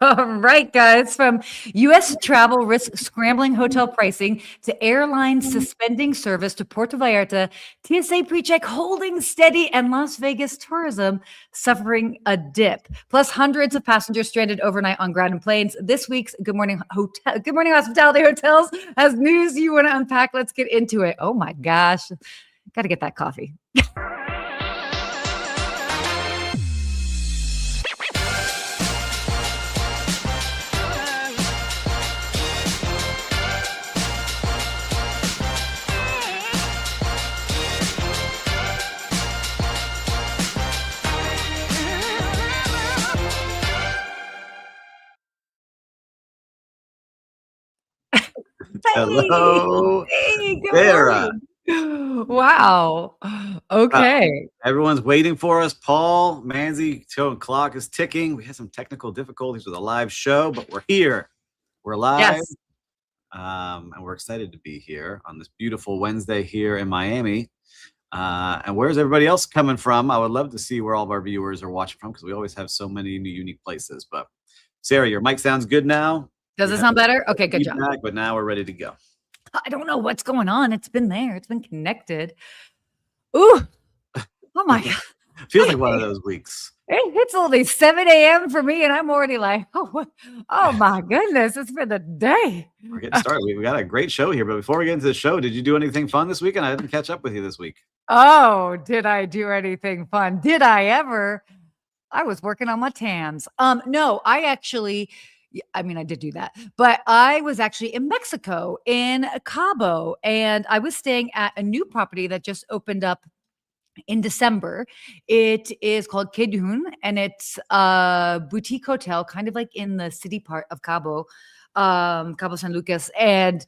All right, guys, from U.S. travel risk scrambling hotel pricing to airlines suspending service to Puerto Vallarta, TSA PreCheck holding steady, and Las Vegas tourism suffering a dip. Plus, hundreds of passengers stranded overnight on ground and planes. This week's Good Morning Hospitality Hotels has news you want to unpack. Let's get into it. Oh my gosh, got to get that coffee. Hello, Hey, good Sarah. morning. Wow. Okay. Everyone's waiting for us. Paul, Manzi, clock is ticking. We had some technical difficulties with a live show, but we're here. We're live. Yes. And we're excited to be here on this beautiful Wednesday here in Miami. And where's everybody else coming from? I would love to see where all of our viewers are watching from because we always have so many new unique places. But Sarah, your mic sounds good now. Does it sound better? Okay, good job. But now we're ready to go. I don't know what's going on. It's been there. It's been connected. Ooh. Oh my God. Feels like one of those weeks. It's only 7 a.m. for me, and I'm already like, oh my goodness, it's been a day. We're getting started. We got a great show here. But before we get into the show, did you do anything fun this weekend? I didn't catch up with you this week. Oh, did I do anything fun? Did I ever? I was working on my TAMs. No, I did do that, but I was actually in Mexico in Cabo, and I was staying at a new property that just opened up in December. It is called Kettle, and it's a boutique hotel, kind of like in the city part of Cabo, Cabo San Lucas. And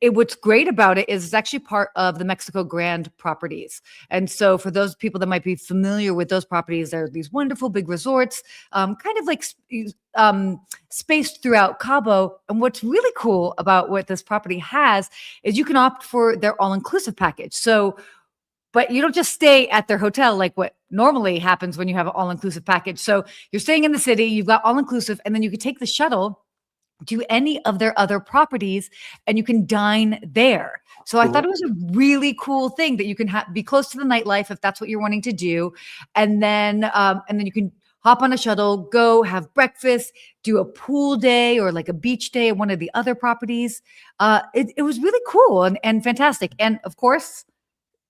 what's great about it is it's actually part of the Mexico Grand properties. And so for those people that might be familiar with those properties, there are these wonderful big resorts, kind of like spaced throughout Cabo. And what's really cool about what this property has is you can opt for their all-inclusive package. But you don't just stay at their hotel like what normally happens when you have an all-inclusive package. So you're staying in the city, you've got all-inclusive, and then you can take the shuttle to any of their other properties and you can dine there. So cool. I thought it was a really cool thing that you can be close to the nightlife if that's what you're wanting to do. And then you can hop on a shuttle, go have breakfast, do a pool day or like a beach day at one of the other properties. It was really cool and fantastic. And of course,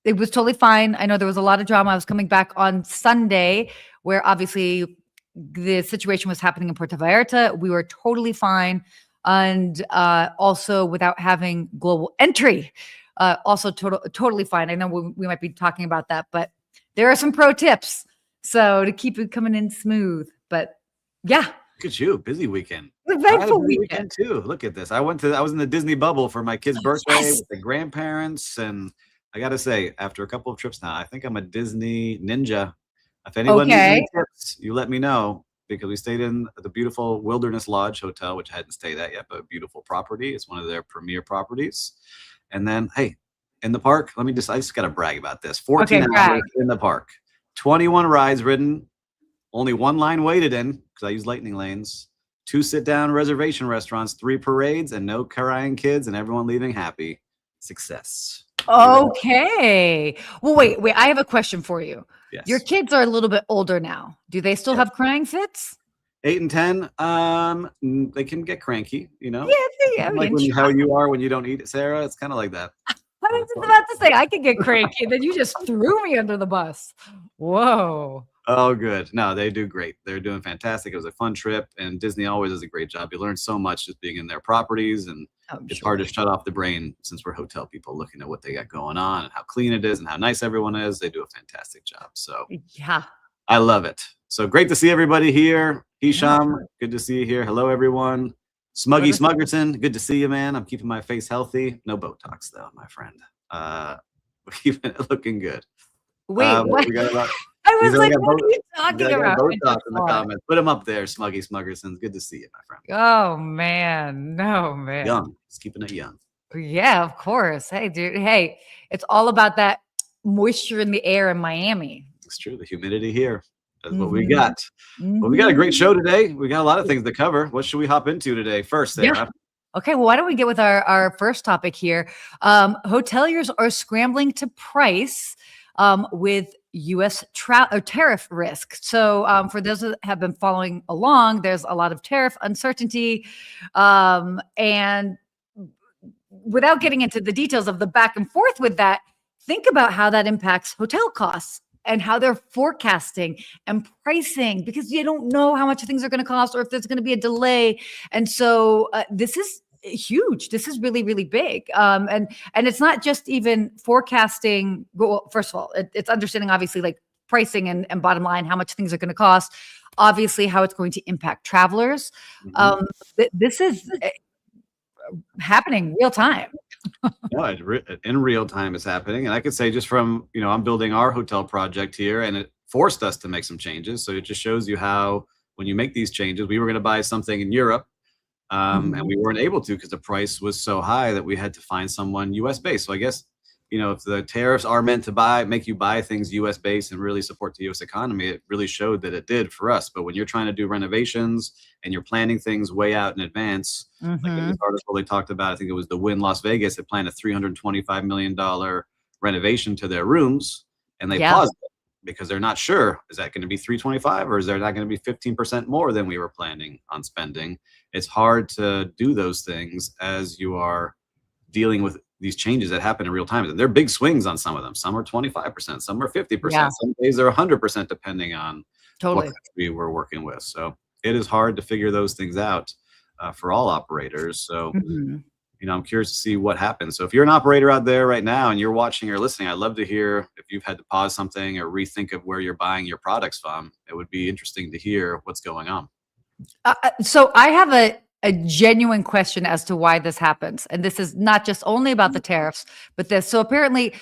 it was totally fine. I know there was a lot of drama. I was coming back on Sunday where obviously the situation was happening in Puerto Vallarta. We were totally fine. And also without having global entry, also totally fine. I know we might be talking about that, but there are some pro tips. So to keep it coming in smooth, but yeah. Look at you, busy weekend. Eventful weekend too. Look at this. I was in the Disney bubble for my kid's birthday with the grandparents. And I got to say, after a couple of trips now, I think I'm a Disney ninja. If anyone needs any tips, you let me know, because we stayed in the beautiful Wilderness Lodge Hotel, which I hadn't stayed at yet, but a beautiful property. It's one of their premier properties. And then, hey, in the park, I just got to brag about this. 14 hours in the park, 21 rides ridden, only one line waited in because I use lightning lanes, 2 sit-down reservation restaurants, 3 parades, and no crying kids, and everyone leaving happy. Success. Okay. Well, wait. I have a question for you. Yes. Your kids are a little bit older now. Do they still have crying fits? 8 and 10. They can get cranky, you know. Yeah. Like how you are when you don't eat it, Sarah. It's kind of like that. I was just about to say I could get cranky, and then you just threw me under the bus. Whoa. Oh, good. No, they do great. They're doing fantastic. It was a fun trip, and Disney always does a great job. You learn so much just being in their properties, and it's hard to shut off the brain since we're hotel people looking at what they got going on and how clean it is and how nice everyone is. They do a fantastic job. So yeah, I love it. So great to see everybody here. Hisham, good to see you here. Hello, everyone. Smuggy Smuggerton, good to see you, man. I'm keeping my face healthy. No Botox, though, my friend. We're keeping it looking good. Wait, what? I was like, what are you talking about? Botox in the comments. Put them up there, Smuggy Smuggerson. Good to see you, my friend. Oh, man. No, man. Young. He's keeping it young. Yeah, of course. Hey, dude. Hey, it's all about that moisture in the air in Miami. It's true. The humidity here. That's what we got. Well, we got a great show today. We got a lot of things to cover. What should we hop into today first, Sarah? Yeah. Okay, well, why don't we get with our first topic here? Hoteliers are scrambling to price with U.S. tariff risk. So for those that have been following along, there's a lot of tariff uncertainty. And without getting into the details of the back and forth with that, think about how that impacts hotel costs and how they're forecasting and pricing, because you don't know how much things are going to cost or if there's going to be a delay. And so this is huge. This is really, really big. And it's not just even forecasting. Well, first of all, it's understanding obviously like pricing and bottom line, how much things are going to cost, obviously how it's going to impact travelers. This is happening real time. In real time is happening. And I could say just from, I'm building our hotel project here, and it forced us to make some changes. So it just shows you how, when you make these changes, we were going to buy something in Europe, and we weren't able to because the price was so high that we had to find someone US based. So I guess, if the tariffs are meant to make you buy things US based and really support the US economy, it really showed that it did for us. But when you're trying to do renovations and you're planning things way out in advance, like in this article they talked about, I think it was the Wynn Las Vegas, that planned a $325 million renovation to their rooms, and they paused it because they're not sure, is that going to be 325 or is there not going to be 15% more than we were planning on spending? It's hard to do those things as you are dealing with these changes that happen in real time. They're big swings on some of them. Some are 25%, some are 50%, some days they're 100%, depending on what country we're working with. So it is hard to figure those things out for all operators. So, I'm curious to see what happens. So if you're an operator out there right now and you're watching or listening, I'd love to hear if you've had to pause something or rethink of where you're buying your products from. It would be interesting to hear what's going on. So I have a genuine question as to why this happens. And this is not just only about the tariffs, but this. So apparently,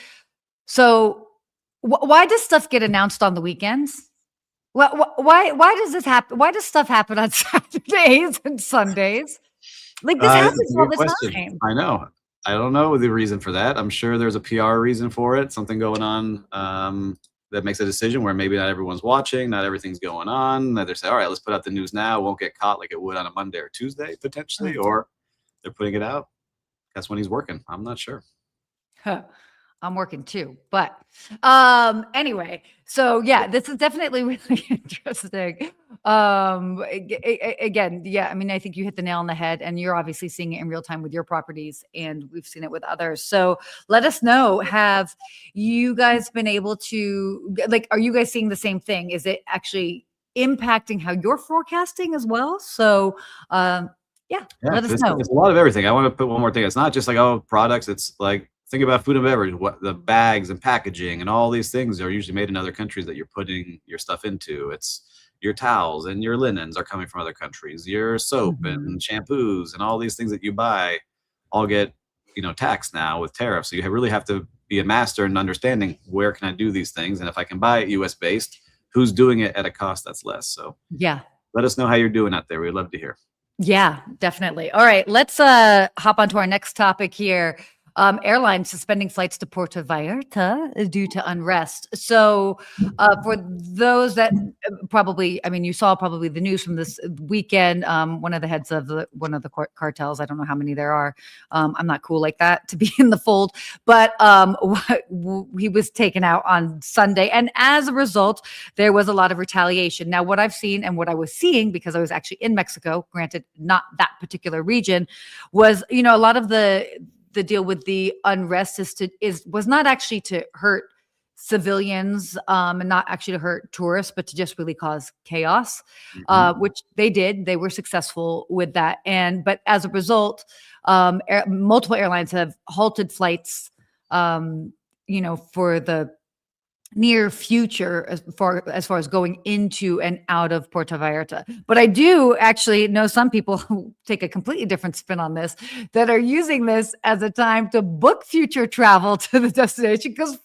why does stuff get announced on the weekends? Why does this happen? Why does stuff happen on Saturdays and Sundays? Like this happens all the time. I know. I don't know the reason for that. I'm sure there's a PR reason for it. Something going on that makes a decision where maybe not everyone's watching, not everything's going on. That they say, all right, let's put out the news now. It won't get caught like it would on a Monday or Tuesday potentially, or they're putting it out. That's when he's working. I'm not sure. I'm working too, but anyway, so yeah, this is definitely really interesting. Again, I mean, I think you hit the nail on the head, and you're obviously seeing it in real time with your properties, and we've seen it with others. So let us know, have you guys been able to, are you guys seeing the same thing? Is it actually impacting how you're forecasting as well? So let us know. It's a lot of everything. I want to put one more thing. It's not just products. It's like, think about food and beverage, what the bags and packaging and all these things are usually made in other countries that you're putting your stuff into. It's your towels and your linens are coming from other countries. Your soap and shampoos and all these things that you buy all get, taxed now with tariffs. So you really have to be a master in understanding where can I do these things, and if I can buy it US based, who's doing it at a cost that's less. So let us know how you're doing out there. We'd love to hear. Yeah, definitely. All right, let's hop on to our next topic here. Airlines suspending flights to Puerto Vallarta due to unrest. So for those that you saw probably the news from this weekend, one of the heads of one of the cartels, I don't know how many there are. I'm not cool like that to be in the fold, but he was taken out on Sunday. And as a result, there was a lot of retaliation. Now, what I've seen and what I was seeing, because I was actually in Mexico, granted not that particular region, was, a lot of the deal with the unrest was not actually to hurt civilians and not actually to hurt tourists, but to just really cause chaos, which they did. They were successful with that. But as a result, multiple airlines have halted flights, for the near future as far as going into and out of Puerto Vallarta. But I do actually know some people who take a completely different spin on this, that are using this as a time to book future travel to the destination because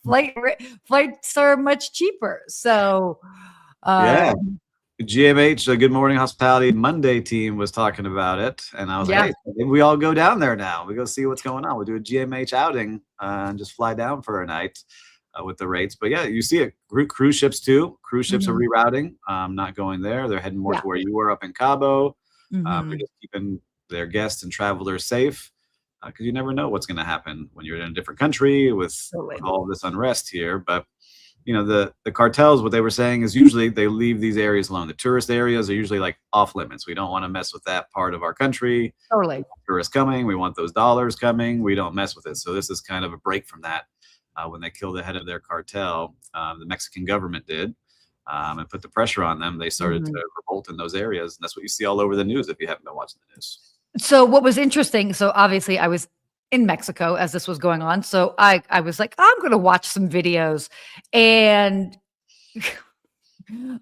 flights are much cheaper. So GMH, Good Morning Hospitality Monday team was talking about it, and I was like, hey, maybe we all go down there now. We go see what's going on. We'll do a GMH outing and just fly down for a night. with the rates. But yeah, you see it. Cruise ships too. Cruise ships are Mhm. rerouting, not going there. They're heading more Yeah. to where you were up in Cabo. They're Mhm. just keeping their guests and travelers safe, because you never know what's going to happen when you're in a different country with Totally. all this unrest here. But the cartels, what they were saying is usually they leave these areas alone. The tourist areas are usually like off limits. We don't want to mess with that part of our country. Totally. Tourists coming, we want those dollars coming. We don't mess with it. So this is kind of a break from that. When they killed the head of their cartel, the Mexican government did, and put the pressure on them. They started to revolt in those areas, and that's what you see all over the news if you haven't been watching the news. So what was interesting, so obviously I was in Mexico as this was going on. So I was like, I'm going to watch some videos, and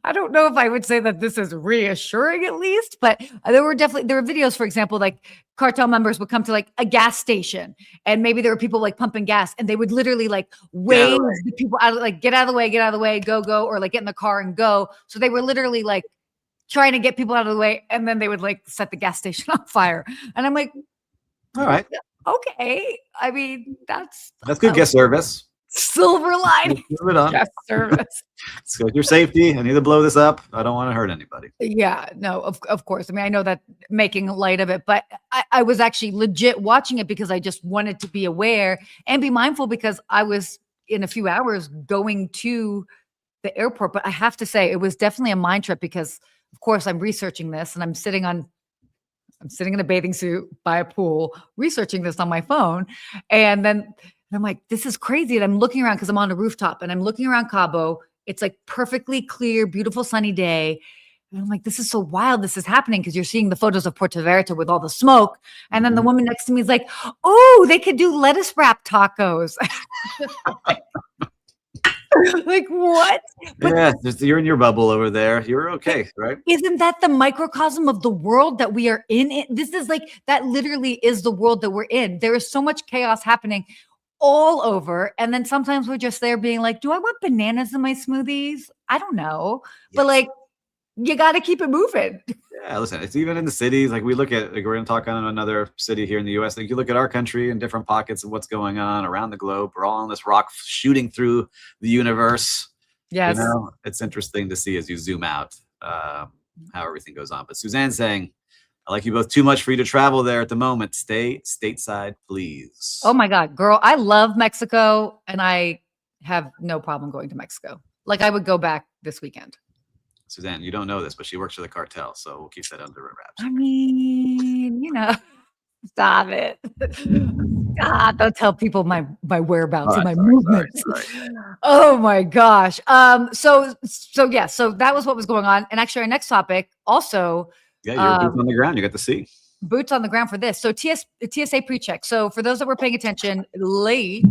I don't know if I would say that this is reassuring at least, but there were videos, for example, like cartel members would come to like a gas station, and maybe there were people like pumping gas, and they would literally like wave the people out, like get out of the way, go, or like get in the car and go. So they were literally like trying to get people out of the way, and then they would like set the gas station on fire. And I'm like, all right, okay. I mean, that's good guest service. Silver lining. Move it on. Guest service. It's good. Your safety. I need to blow this up. I don't want to hurt anybody. Yeah, no, of course. I mean, I know that making light of it, but I was actually legit watching it because I just wanted to be aware and be mindful, because I was in a few hours going to the airport. But I have to say, it was definitely a mind trip because, of course, I'm researching this, and I'm sitting in a bathing suit by a pool, researching this on my phone. And then I'm like, this is crazy. And I'm looking around because I'm on a rooftop, and I'm looking around Cabo. It's like perfectly clear, beautiful, sunny day. And I'm like, this is so wild. This is happening, because you're seeing the photos of Puerto Vallarta with all the smoke. And then the woman next to me is like, oh, they could do lettuce wrap tacos. Like, what? But yeah, you're in your bubble over there. You're okay, right? Isn't that the microcosm of the world that we are in? This is like, that literally is the world that we're in. There is so much chaos happening all over. And then sometimes we're just there being like, do I want bananas in my smoothies? I don't know. But like, you got to keep it moving. Yeah, listen, it's even in the cities. Like, we look at, like, we're going to talk on another city here in the US. Like, you look at our country and different pockets of what's going on around the globe. We're all on this rock shooting through the universe. Yes. It's interesting to see as you zoom out how everything goes on. But Suzanne's saying, I like you both too much for you to travel there at the moment. Stay stateside, please. Oh my God, girl. I love Mexico, and I have no problem going to Mexico. Like, I would go back this weekend. Suzanne, you don't know this, but she works for the cartel, so we'll keep that under wraps. I mean, stop it. God, don't tell people my whereabouts and my movements. Sorry. Oh my gosh. So that was what was going on. And actually, our next topic also. Yeah, you're boots on the ground. You got to see. Boots on the ground for this. So TSA PreCheck. So for those that were paying attention, I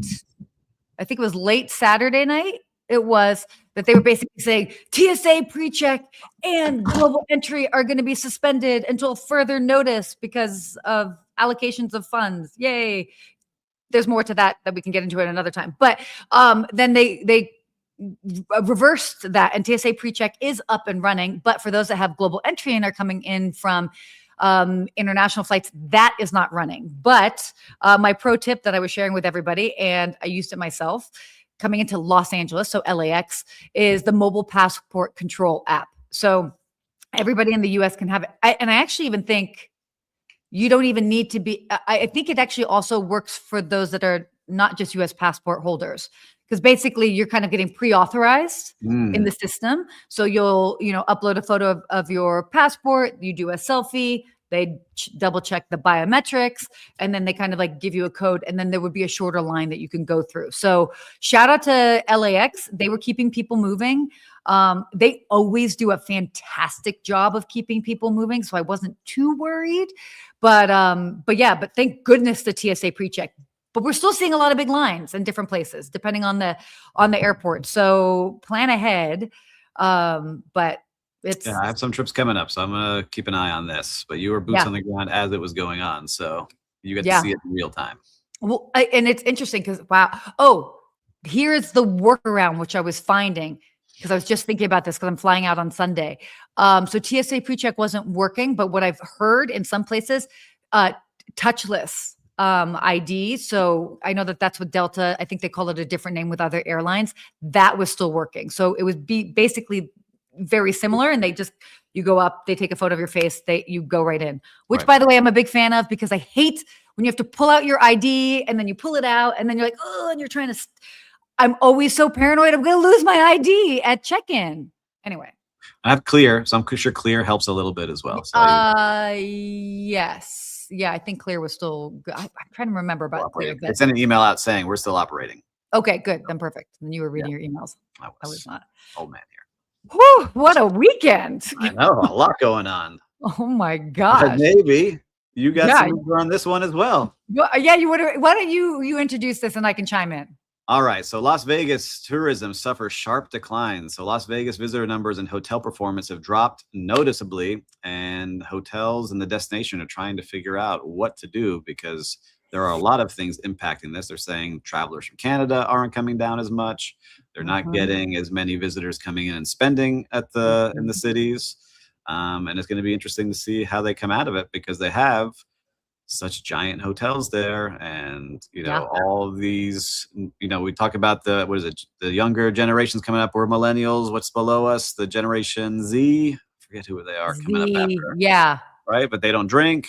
think it was late Saturday night, it was that they were basically saying TSA PreCheck and global entry are going to be suspended until further notice because of allocations of funds. Yay. There's more to that we can get into at another time. But then they reversed that, and TSA PreCheck is up and running. But for those that have global entry and are coming in from international flights, that is not running. But my pro tip that I was sharing with everybody, and I used it myself, coming into Los Angeles, so LAX, is the mobile passport control app. So everybody in the US can have it. And I actually even think you don't even need to be, I think it actually also works for those that are not just US passport holders, because basically you're kind of getting pre-authorized in the system. So you'll, upload a photo of your passport, you do a selfie, they double check the biometrics, and then they kind of like give you a code, and then there would be a shorter line that you can go through. So shout out to LAX. They were keeping people moving. They always do a fantastic job of keeping people moving. So I wasn't too worried, but thank goodness the TSA PreCheck. But we're still seeing a lot of big lines in different places, depending on the airport. So plan ahead. But I have some trips coming up, so I'm gonna keep an eye on this. But you were boots on the ground as it was going on, so you get to see it in real time. Well, and it's interesting because here's the workaround which I was finding, because I was just thinking about this because I'm flying out on Sunday. So TSA PreCheck wasn't working, but what I've heard in some places, touchless ID. So I know that that's what Delta, I think they call it a different name with other airlines. That was still working. So it was basically very similar. And you go up, they take a photo of your face, you go right in, which by the way, I'm a big fan of because I hate when you have to pull out your ID and then you pull it out and then you're like, oh, and you're trying to, I'm always so paranoid. I'm going to lose my ID at check-in. Anyway. I have Clear, so I'm sure Clear helps a little bit as well. So yes. Yeah, I think Clear was still good. I'm trying to remember about Clear. They sent an email out saying we're still operating. Okay, good. Then perfect. Then you were reading your emails. I was not. Old man here. Whew, what a weekend. I know, a lot going on. Oh my gosh. But maybe you got some on this one as well. Yeah, you would. Why don't you introduce this and I can chime in? All right. So Las Vegas tourism suffers sharp declines. So Las Vegas visitor numbers and hotel performance have dropped noticeably, and hotels and the destination are trying to figure out what to do because there are a lot of things impacting this. They're saying travelers from Canada aren't coming down as much. They're not getting as many visitors coming in and spending in the cities. And it's going to be interesting to see how they come out of it because they have such giant hotels there, and all these, we talk about the younger generations coming up. We're millennials. What's below us? The Generation Z. I forget who they are coming up after. Yeah. Right, but they don't drink.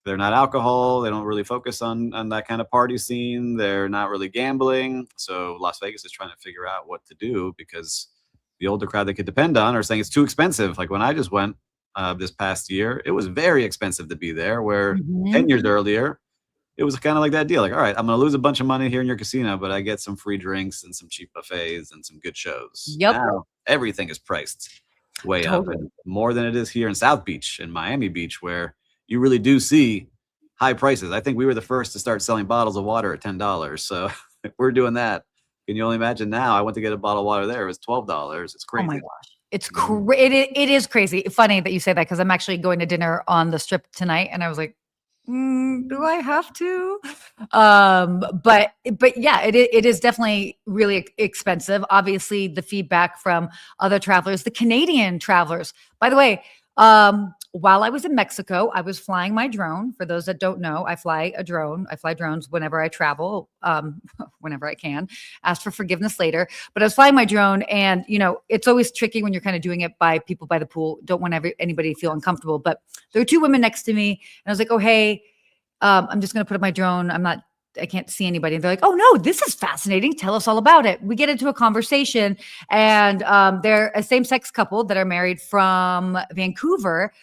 They're not alcohol. They don't really focus on that kind of party scene. They're not really gambling. So Las Vegas is trying to figure out what to do because the older crowd they could depend on are saying it's too expensive. Like when I just went this past year, it was very expensive to be there, where 10 years earlier, it was kind of like that deal. Like, all right, I'm going to lose a bunch of money here in your casino, but I get some free drinks and some cheap buffets and some good shows. Yep. Now, everything is priced way up, and more than it is here in South Beach and Miami Beach, where you really do see high prices. I think we were the first to start selling bottles of water at $10. So if we're doing that, can you only imagine now? I went to get a bottle of water there. It was $12. It's crazy. Oh my gosh. It's it is crazy. Funny that you say that because I'm actually going to dinner on the Strip tonight, and I was like, do I have to? But yeah, it is definitely really expensive. Obviously, the feedback from other travelers, the Canadian travelers. By the way, while I was in Mexico, I was flying my drone. For those that don't know, I fly a drone. I fly drones whenever I travel, whenever I can. Ask for forgiveness later. But I was flying my drone, and it's always tricky when you're kind of doing it by people by the pool. Don't want anybody to feel uncomfortable. But there were two women next to me, and I was like, "Oh, hey, I'm just going to put up my drone. I can't see anybody." And they're like, "Oh no, this is fascinating. Tell us all about it." We get into a conversation, and they're a same-sex couple that are married from Vancouver,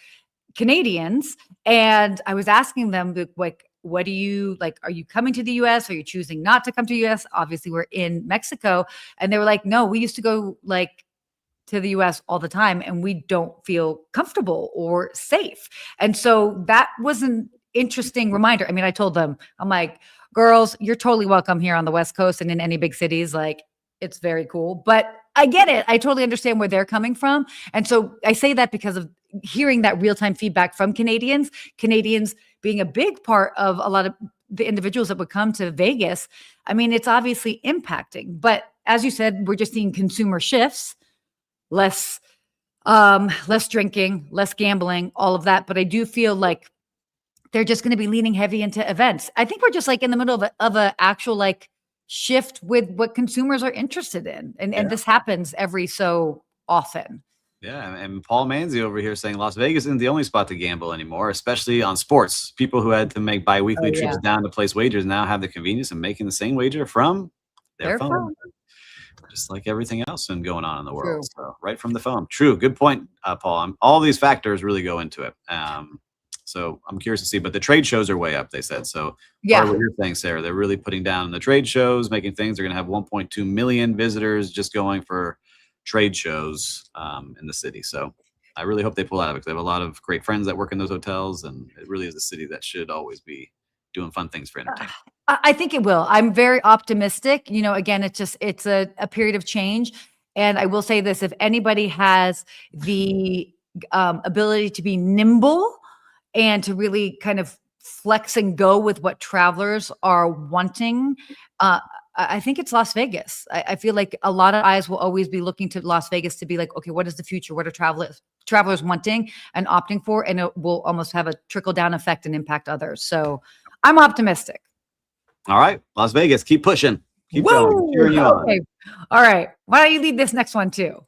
Canadians. And I was asking them, like, what do you like? Are you coming to the US? Are you choosing not to come to the US? Obviously, we're in Mexico. And they were like, no, we used to go to the US all the time, and we don't feel comfortable or safe. And so that was an interesting reminder. I mean, I told them, I'm like, girls, you're totally welcome here on the West Coast and in any big cities. Like, it's very cool, but I get it. I totally understand where they're coming from. And so I say that because of hearing that real-time feedback from Canadians being a big part of a lot of the individuals that would come to Vegas. I mean, it's obviously impacting, but as you said, we're just seeing consumer shifts, less drinking, less gambling, all of that. But I do feel like they're just going to be leaning heavy into events. I think we're just in the middle of a actual shift with what consumers are interested in. And this happens every so often. Yeah, and Paul Manzi over here saying Las Vegas isn't the only spot to gamble anymore, especially on sports. People who had to make bi-weekly trips down to place wagers now have the convenience of making the same wager from their phone. Just like everything else and going on in the world. So right from the phone. True. Good point, Paul. All these factors really go into it. So I'm curious to see, but the trade shows are way up, they said. So part of what you're saying, Sarah, they're really putting down the trade shows, making things. They're going to have 1.2 million visitors just going for trade shows in the city. So I really hope they pull out of it because I have a lot of great friends that work in those hotels, and it really is a city that should always be doing fun things for entertainment. I think it will. I'm very optimistic. Again, it's a period of change. And I will say this, if anybody has the ability to be nimble and to really kind of flex and go with what travelers are wanting, I think it's Las Vegas. I feel like a lot of eyes will always be looking to Las Vegas to be like, okay, what is the future? What are travelers wanting and opting for? And it will almost have a trickle down effect and impact others. So I'm optimistic. All right, Las Vegas, keep pushing. Keep going. Cheering you on. Okay. All right. Why don't you lead this next one too?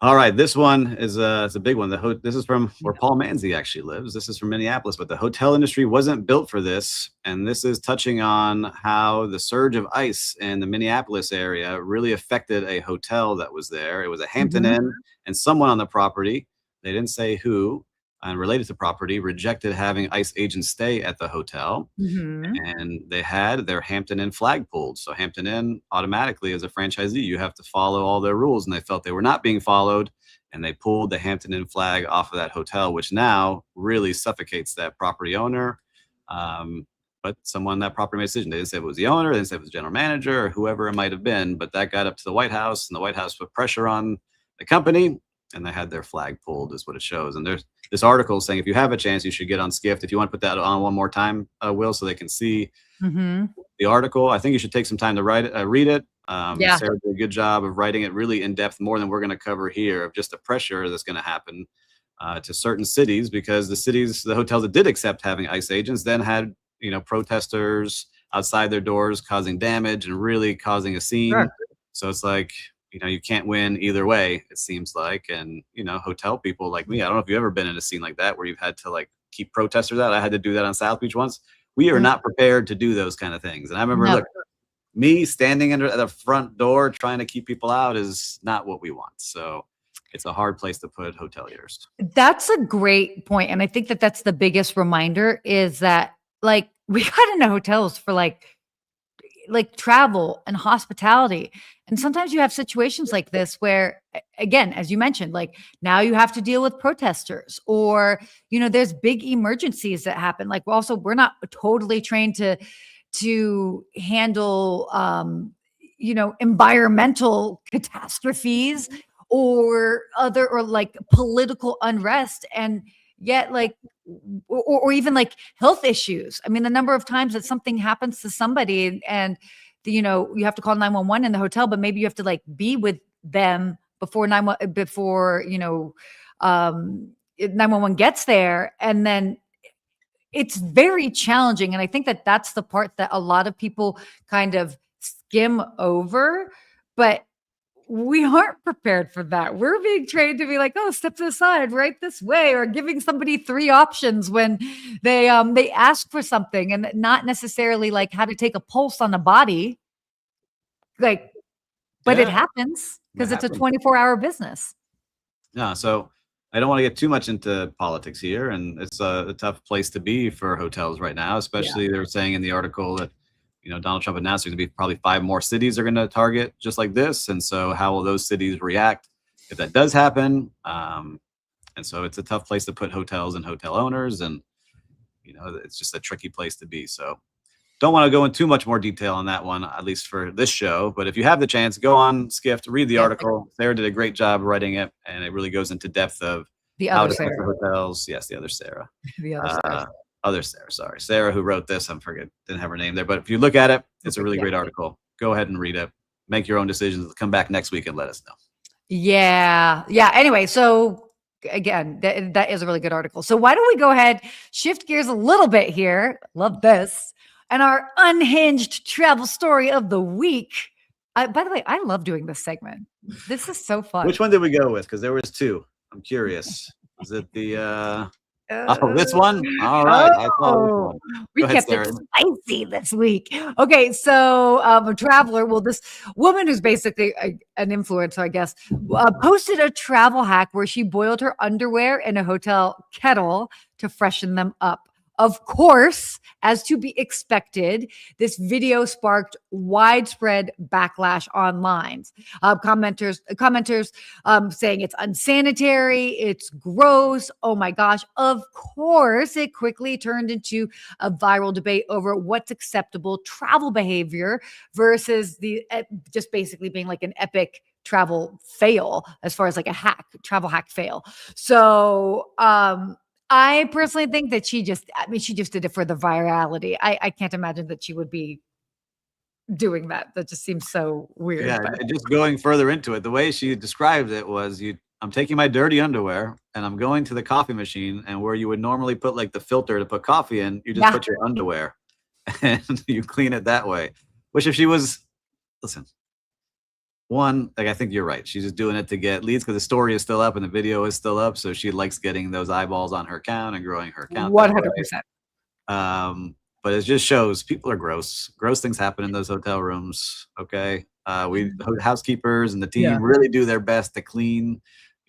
All right, this one is it's a big one. This is from where Paul Manzi actually lives. This is from Minneapolis, but the hotel industry wasn't built for this. And this is touching on how the surge of ICE in the Minneapolis area really affected a hotel that was there. It was a Hampton Inn, and someone on the property, they didn't say who, and related to property, rejected having ICE agents stay at the hotel. And they had their Hampton Inn flag pulled. So Hampton Inn automatically, as a franchisee, you have to follow all their rules, and they felt they were not being followed, and they pulled the Hampton Inn flag off of that hotel, which now really suffocates that property owner. But someone, that property made a decision. They didn't say it was the owner, they didn't say it was the general manager or whoever it might have been, but that got up to the White House, and the White House put pressure on the company, and they had their flag pulled, is what it shows. And there's this article saying if you have a chance, you should get on Skift. If you want to put that on one more time, Will, so they can see the article. I think you should take some time to read it. Sarah did a good job of writing it really in depth, more than we're going to cover here, of just the pressure that's going to happen to certain cities, because the hotels that did accept having ICE agents then had, protesters outside their doors causing damage and really causing a scene. Sure. So it's like, you can't win either way, it seems like. And, hotel people like me, I don't know if you've ever been in a scene like that where you've had to like keep protesters out. I had to do that on South Beach once. We are not prepared to do those kind of things. And I remember me standing under the front door trying to keep people out is not what we want. So it's a hard place to put hoteliers. That's a great point. And I think that that's the biggest reminder, is that like we got into hotels for like travel and hospitality. And sometimes you have situations like this where, again, as you mentioned, like now you have to deal with protesters, or, there's big emergencies that happen. Like we're not totally trained to handle, environmental catastrophes or like political unrest. And yet like, or even like health issues. I mean, the number of times that something happens to somebody and you have to call 911 in the hotel, but maybe you have to like be with them before 911 gets there. And then it's very challenging. And I think that that's the part that a lot of people kind of skim over, but we aren't prepared for that. We're being trained to be like, oh, step to the side, right this way, or giving somebody 3 options when they ask for something, and not necessarily like how to take a pulse on the body. Like, but it happens because it's a 24-hour business. Yeah. So I don't want to get too much into politics here, and it's a tough place to be for hotels right now, especially they were saying in the article that Donald Trump announced there's going to be probably 5 more cities are going to target just like this. And so how will those cities react if that does happen? And so it's a tough place to put hotels and hotel owners. And, it's just a tricky place to be. So don't want to go into too much more detail on that one, at least for this show. But if you have the chance, go on Skift, read the article. Sarah did a great job writing it, and it really goes into depth of the how other to Sarah. Pick hotels. Yes, the other Sarah. The other Sarah. Other Sarah, sorry. Sarah, who wrote this, didn't have her name there. But if you look at it, it's a really great article. Go ahead and read it. Make your own decisions. Come back next week and let us know. Yeah. Anyway, so again, that is a really good article. So why don't we go ahead, shift gears a little bit here. Love this. And our unhinged travel story of the week. By the way, I love doing this segment. This is so fun. Which one did we go with? Because there was 2. I'm curious. Is it the... this one? All right. We kept it spicy this week. Okay, so a traveler, this woman who's basically an influencer, I guess, posted a travel hack where she boiled her underwear in a hotel kettle to freshen them up. Of course, as to be expected, this video sparked widespread backlash online. Commenters saying it's unsanitary, it's gross. Oh my gosh. Of course, it quickly turned into a viral debate over what's acceptable travel behavior versus the just basically being like an epic travel fail, as far as like a travel hack fail. So, I personally think that she just did it for the virality. I can't imagine that she would be doing that. That just seems so weird. Yeah, just going further into it, the way she described it was, I'm taking my dirty underwear and I'm going to the coffee machine, and where you would normally put like the filter to put coffee in, you just put your underwear. and you clean it that way. Which if she was, listen, one, like I think you're right. She's just doing it to get leads because the story is still up and the video is still up. So she likes getting those eyeballs on her account and growing her account. 100%. But it just shows people are gross. Gross things happen in those hotel rooms. Okay. Housekeepers and the team really do their best to clean.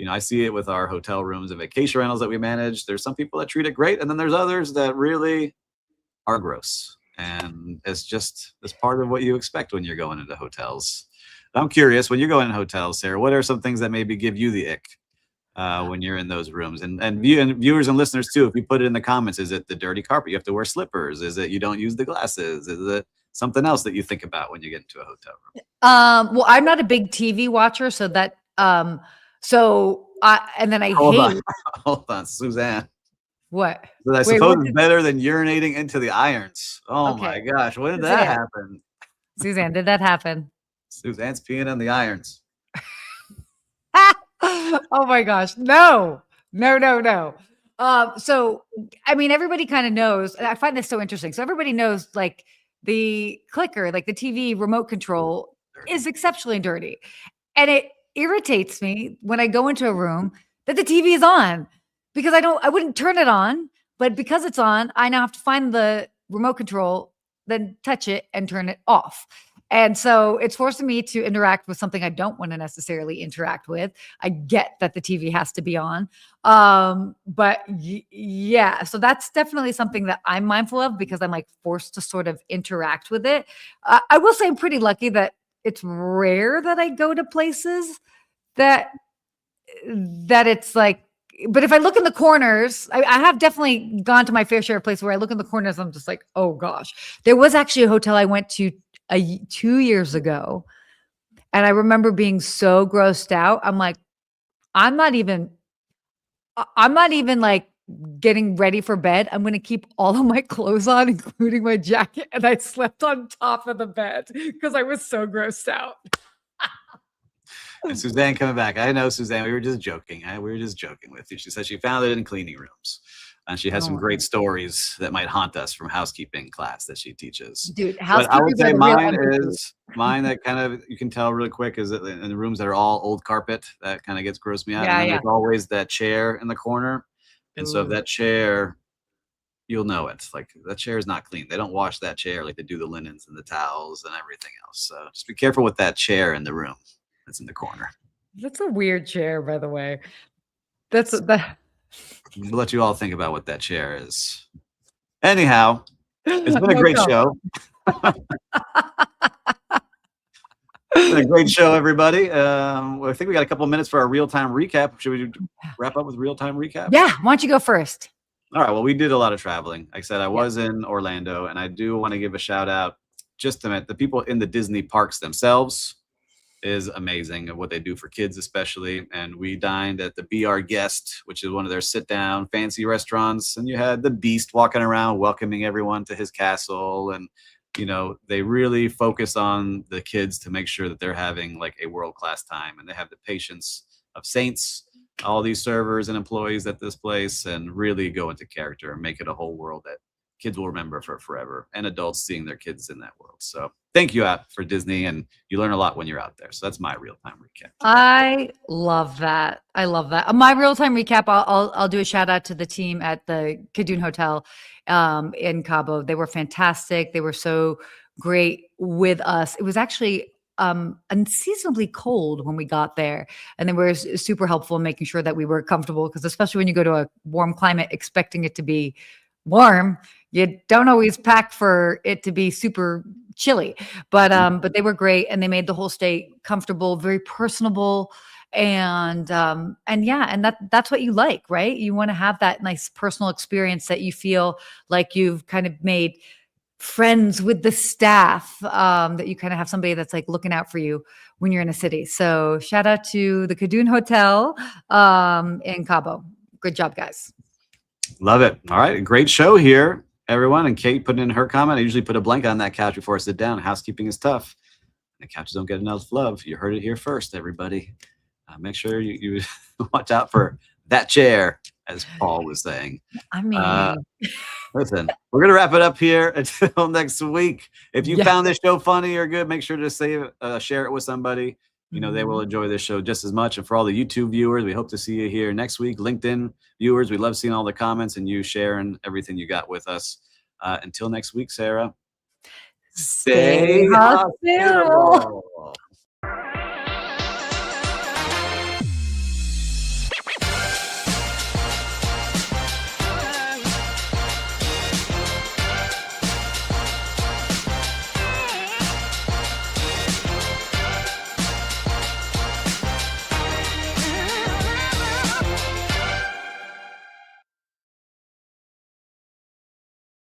I see it with our hotel rooms and vacation rentals that we manage. There's some people that treat it great, and then there's others that really are gross. And it's part of what you expect when you're going into hotels. I'm curious, when you're going in hotels, Sarah, what are some things that maybe give you the ick when you're in those rooms? And viewers and listeners too, if you put it in the comments, is it the dirty carpet? You have to wear slippers? Is it you don't use the glasses? Is it something else that you think about when you get into a hotel room? Well, I'm not a big TV watcher, so that and then I hate. Hold on, Suzanne. What? But I suppose it's better than urinating into the irons. Oh my gosh, when did that happen? Suzanne, did that happen? Suzanne's peeing on the irons. Oh my gosh. No. So, I mean, everybody kind of knows. I find this so interesting. So everybody knows like the clicker, like the TV remote control is exceptionally dirty. And it irritates me when I go into a room that the TV is on because I wouldn't turn it on, but because it's on, I now have to find the remote control, then touch it and turn it off. And so it's forcing me to interact with something I don't want to necessarily interact with. I get that the TV has to be on. But yeah, so that's definitely something that I'm mindful of because I'm like forced to sort of interact with it. I will say I'm pretty lucky that it's rare that I go to places that it's like, but if I look in the corners, I have definitely gone to my fair share of places where I look in the corners, I'm just like, oh gosh. There was actually a hotel I went to 2 years ago, and I remember being so grossed out. I'm like, I'm not even like getting ready for bed. I'm going to keep all of my clothes on, including my jacket. And I slept on top of the bed because I was so grossed out. And Suzanne coming back. I know, Suzanne, we were just joking. We were just joking with you. She said she found it in cleaning rooms. And she has some great stories that might haunt us from housekeeping class that she teaches. Dude, but I would say mine that kind of, you can tell really quick, is that in the rooms that are all old carpet, that kind of gets grossed me out. Yeah, and then there's always that chair in the corner. And so if that chair, you'll know it. Like that chair is not clean. They don't wash that chair like they do the linens and the towels and everything else. So just be careful with that chair in the room that's in the corner. That's a weird chair, by the way. We'll let you all think about what that chair is. Anyhow, it's been a great show. It's been a great show, everybody. I think we got a couple of minutes for our real-time recap. Should we wrap up with real-time recap? Yeah. Why don't you go first? All right. Well, we did a lot of traveling. Like I said, I was in Orlando, and I do want to give a shout out just to the people in the Disney parks themselves. Is amazing at what they do for kids, especially. And we dined at the Be Our Guest, which is one of their sit-down fancy restaurants. And you had the Beast walking around welcoming everyone to his castle. And, they really focus on the kids to make sure that they're having like a world-class time. And they have the patience of saints, all these servers and employees at this place, and really go into character and make it a whole world that kids will remember for forever, and adults seeing their kids in that world. So thank you for Disney, and you learn a lot when you're out there. So that's my real-time recap. I love that. My real-time recap, I'll do a shout out to the team at the Kadun Hotel in Cabo. They were fantastic. They were so great with us. It was actually unseasonably cold when we got there, and they were super helpful in making sure that we were comfortable, because especially when you go to a warm climate expecting it to be warm, you don't always pack for it to be super chilly, but they were great, and they made the whole stay comfortable, very personable, and that's what you like, right? You want to have that nice personal experience that you feel like you've kind of made friends with the staff, that you kind of have somebody that's like looking out for you when you're in a city. So shout out to the Kadun Hotel in Cabo. Good job, guys. Love it. All right. Great show here, everyone. And Kate put in her comment, I usually put a blanket on that couch before I sit down. Housekeeping is tough. The couches don't get enough love. You heard it here first, everybody. Make sure you watch out for that chair, as Paul was saying. I mean, Listen, we're gonna wrap it up here until next week. If you Yeah. found this show funny or good, make sure to share it with somebody. You know, they will Mhm. enjoy this show just as much. And for all the YouTube viewers, we hope to see you here next week. LinkedIn viewers, we love seeing all the comments and you sharing everything you got with us. Until next week, Sarah. Stay Stay hospitable. hospitable.